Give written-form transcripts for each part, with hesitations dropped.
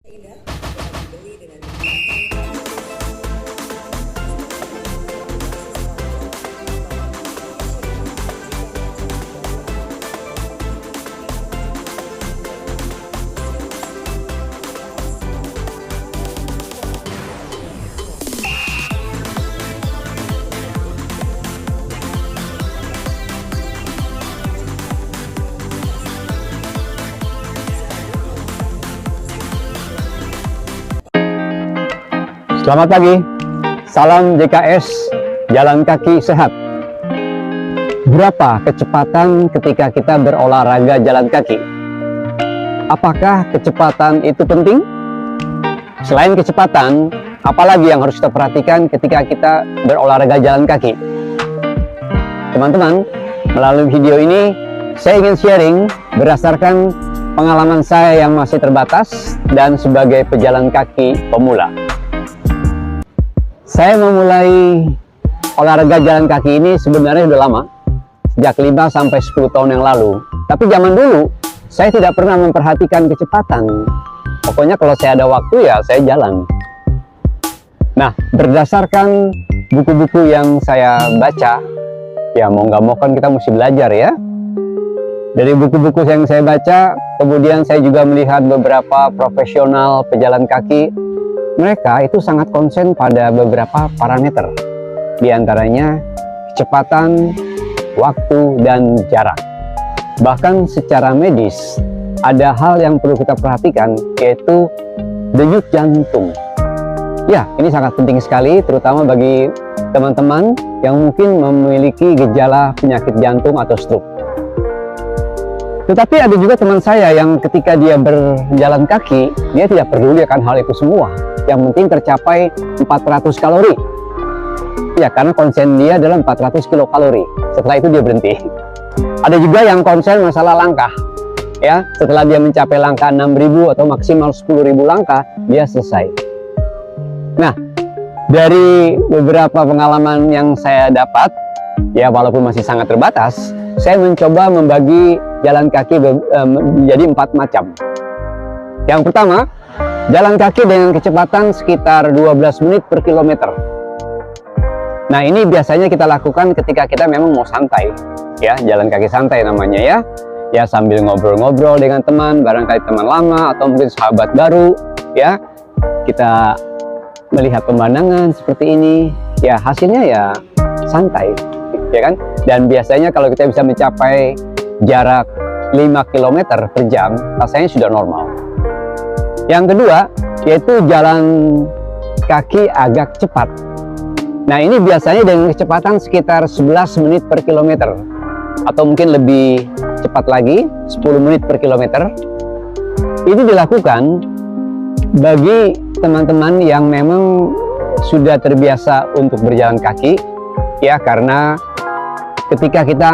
Indah dapat dibeli dengan Selamat pagi, salam JKS, jalan kaki sehat. Berapa kecepatan ketika kita berolahraga jalan kaki? Apakah kecepatan itu penting? Selain kecepatan, apalagi yang harus kita perhatikan ketika kita berolahraga jalan kaki? Teman-teman, melalui video ini, saya ingin sharing berdasarkan pengalaman saya yang masih terbatas dan sebagai pejalan kaki pemula. Saya memulai olahraga jalan kaki ini sebenarnya sudah lama, sejak 5-10 tahun yang lalu. Tapi zaman dulu, saya tidak pernah memperhatikan kecepatan. Pokoknya kalau saya ada waktu ya saya jalan. Nah, berdasarkan buku-buku yang saya baca, ya mau nggak mau kan kita mesti belajar ya. Dari buku-buku yang saya baca, kemudian saya juga melihat beberapa profesional pejalan kaki. Mereka itu sangat konsen pada beberapa parameter, diantaranya kecepatan, waktu, dan jarak. Bahkan secara medis, ada hal yang perlu kita perhatikan, yaitu denyut jantung. Ya, ini sangat penting sekali, terutama bagi teman-teman yang mungkin memiliki gejala penyakit jantung atau stroke. Tetapi ada juga teman saya yang ketika dia berjalan kaki, dia tidak peduli akan hal itu semua. Yang penting tercapai 400 kalori. Ya, karena konsen dia adalah 400 kilokalori. Setelah itu dia berhenti. Ada juga yang konsen masalah langkah. Ya, setelah dia mencapai langkah 6.000 atau maksimal 10.000 langkah, dia selesai. Nah, dari beberapa pengalaman yang saya dapat, ya walaupun masih sangat terbatas, saya mencoba membagi jalan kaki menjadi 4 macam. Yang pertama, jalan kaki dengan kecepatan sekitar 12 menit per kilometer. Nah, ini biasanya kita lakukan ketika kita memang mau santai, ya, jalan kaki santai namanya ya. Ya, sambil ngobrol-ngobrol dengan teman, barangkali teman lama atau mungkin sahabat baru, ya. Kita melihat pemandangan seperti ini, ya hasilnya ya santai, ya kan? Dan biasanya kalau kita bisa mencapai jarak 5 km per jam, rasanya sudah normal. Yang kedua, yaitu jalan kaki agak cepat. Nah, ini biasanya dengan kecepatan sekitar 11 menit per kilometer. Atau mungkin lebih cepat lagi, 10 menit per kilometer. Ini dilakukan bagi teman-teman yang memang sudah terbiasa untuk berjalan kaki. Ya, karena ketika kita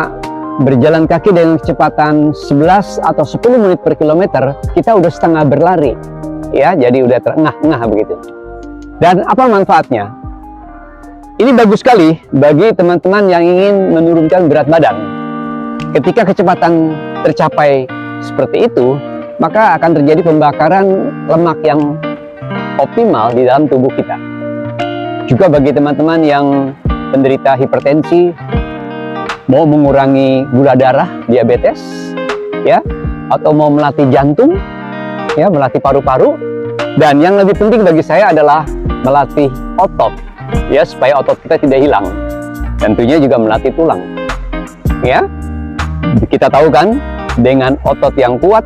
berjalan kaki dengan kecepatan 11 atau 10 menit per kilometer, kita udah setengah berlari. Ya, jadi udah terengah-engah begitu. Dan apa manfaatnya? Ini bagus sekali bagi teman-teman yang ingin menurunkan berat badan. Ketika kecepatan tercapai seperti itu, maka akan terjadi pembakaran lemak yang optimal di dalam tubuh kita. Juga bagi teman-teman yang penderita hipertensi, mau mengurangi gula darah, diabetes, ya, atau mau melatih jantung, ya, melatih paru-paru, dan yang lebih penting bagi saya adalah melatih otot, ya, supaya otot kita tidak hilang. Tentunya juga melatih tulang, ya. Kita tahu kan, dengan otot yang kuat,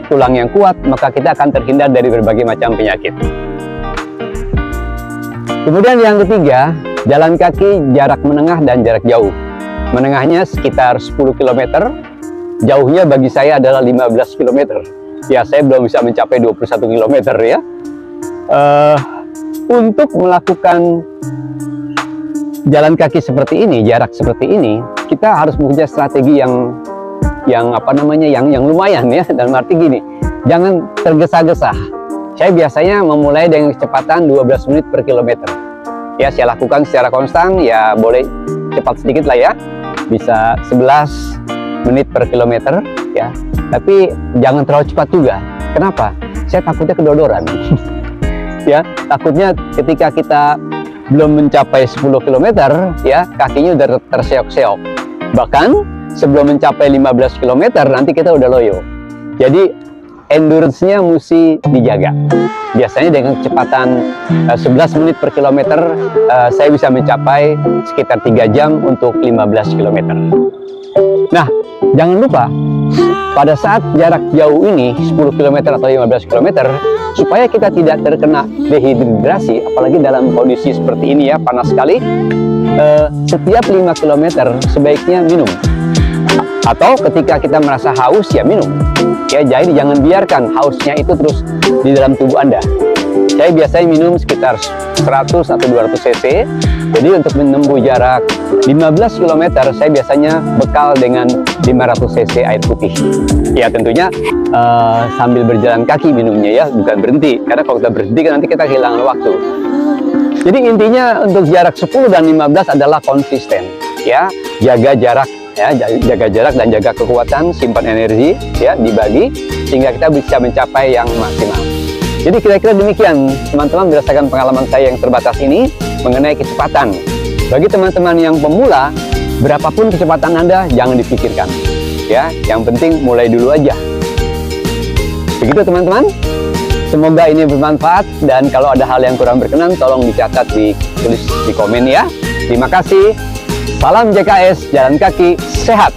tulang yang kuat, maka kita akan terhindar dari berbagai macam penyakit. Kemudian yang ketiga, jalan kaki jarak menengah dan jarak jauh. Menengahnya sekitar 10 km, jauhnya bagi saya adalah 15 km. Ya, saya belum bisa mencapai 21 km ya. Untuk melakukan jalan kaki seperti ini, jarak seperti ini, kita harus punya strategi yang lumayan ya. Dalam arti gini, jangan tergesa-gesa. Saya biasanya memulai dengan kecepatan 12 menit per kilometer. Ya, saya lakukan secara konstan, ya boleh cepat sedikit lah ya. Bisa 11 menit per kilometer ya. Tapi jangan terlalu cepat juga. Kenapa? saya takutnya kedodoran. Ya, takutnya ketika kita belum mencapai 10 km, ya, kakinya udah terseok-seok. Bahkan sebelum mencapai 15 km, nanti kita udah loyo. Jadi, endurance-nya mesti dijaga. Biasanya dengan kecepatan 11 menit per kilometer, saya bisa mencapai sekitar 3 jam untuk 15 km. Nah, jangan lupa, pada saat jarak jauh ini, 10 km atau 15 km, supaya kita tidak terkena dehidrasi, apalagi dalam kondisi seperti ini ya, panas sekali, setiap 5 km sebaiknya minum. Atau ketika kita merasa haus, ya minum. Ya, jadi jangan biarkan hausnya itu terus di dalam tubuh Anda. Saya biasanya minum sekitar 100 atau 200 cc. Jadi untuk menempuh jarak 15 km, saya biasanya bekal dengan 500 cc air putih. Ya tentunya sambil berjalan kaki minumnya ya, bukan berhenti. Karena kalau kita berhenti kan nanti kita kehilangan waktu. Jadi intinya untuk jarak 10 dan 15 adalah konsisten. Ya, jaga jarak. Ya, jaga jarak dan jaga kekuatan, simpan energi, ya, dibagi sehingga kita bisa mencapai yang maksimal. Jadi kira-kira demikian teman-teman berdasarkan pengalaman saya yang terbatas ini mengenai kecepatan. Bagi teman-teman yang pemula, berapapun kecepatan Anda jangan dipikirkan. Ya, yang penting mulai dulu aja. Begitu teman-teman. Semoga ini bermanfaat dan kalau ada hal yang kurang berkenan tolong dicatat, ditulis di komen ya. Terima kasih. Salam JKS, jalan kaki sehat.